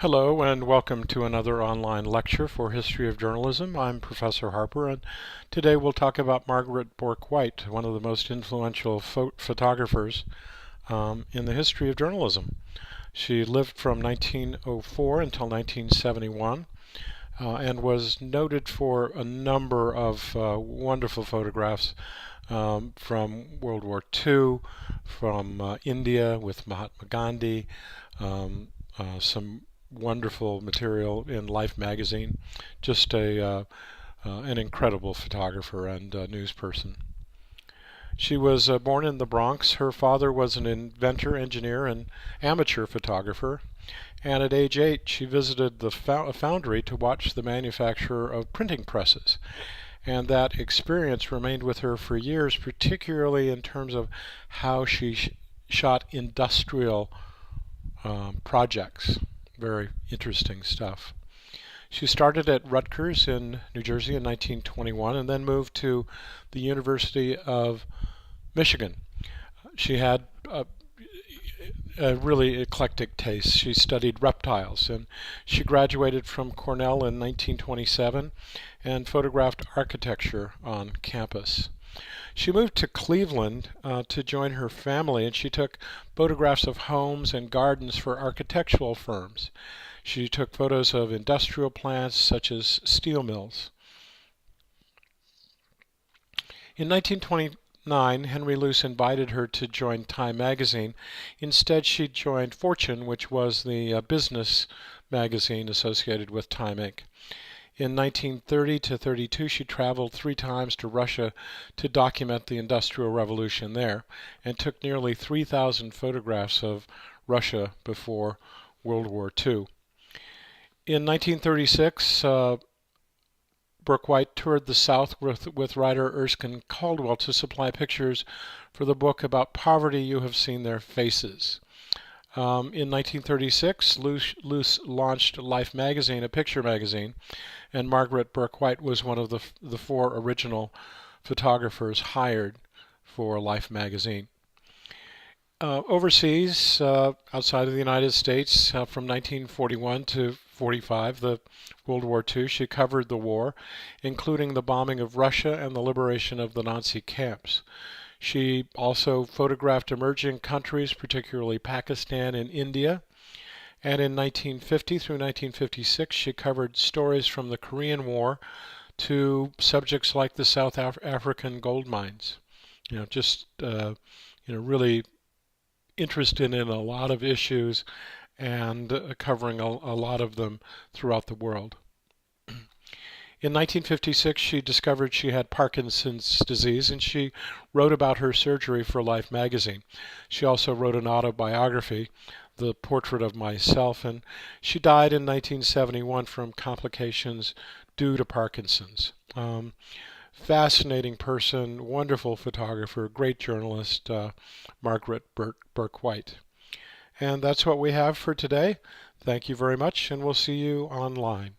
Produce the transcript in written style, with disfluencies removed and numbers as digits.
Hello and welcome to another online lecture for History of Journalism. I'm Professor Harper, and today we'll talk about Margaret Bourke-White, one of the most influential photographers in the history of journalism. She lived from 1904 until 1971 and was noted for a number of wonderful photographs from World War II, from India with Mahatma Gandhi, some wonderful material in Life magazine. Just an incredible photographer and news person. She was born in the Bronx. Her father was an inventor, engineer, and amateur photographer. And at age 8, she visited the foundry to watch the manufacture of printing presses. And that experience remained with her for years, particularly in terms of how she shot industrial projects. Very interesting stuff. She started at Rutgers in New Jersey in 1921 and then moved to the University of Michigan. She had a really eclectic taste. She studied reptiles, and she graduated from Cornell in 1927 and photographed architecture on campus. She moved to Cleveland to join her family, and she took photographs of homes and gardens for architectural firms. She took photos of industrial plants such as steel mills. In 1929, Henry Luce invited her to join Time magazine. Instead, she joined Fortune, which was the business magazine associated with Time Inc. In 1930 to 32, she traveled 3 times to Russia to document the Industrial Revolution there and took nearly 3,000 photographs of Russia before World War II. In 1936, Bourke-White toured the South with writer Erskine Caldwell to supply pictures for the book about poverty. You have seen their faces. In 1936, Luce launched Life magazine, a picture magazine, and Margaret Bourke-White was one of the 4 original photographers hired for Life magazine. Overseas, outside of the United States, from 1941 to 45, the World War II, she covered the war, including the bombing of Russia and the liberation of the Nazi camps. She also photographed emerging countries, particularly Pakistan and India. And in 1950 through 1956, she covered stories from the Korean War to subjects like the South African gold mines. Really interested in a lot of issues and covering a lot of them throughout the world. In 1956, she discovered she had Parkinson's disease, and she wrote about her surgery for Life magazine. She also wrote an autobiography, The Portrait of Myself, and she died in 1971 from complications due to Parkinson's. Fascinating person, wonderful photographer, great journalist, Margaret Bourke-White. And that's what we have for today. Thank you very much, and we'll see you online.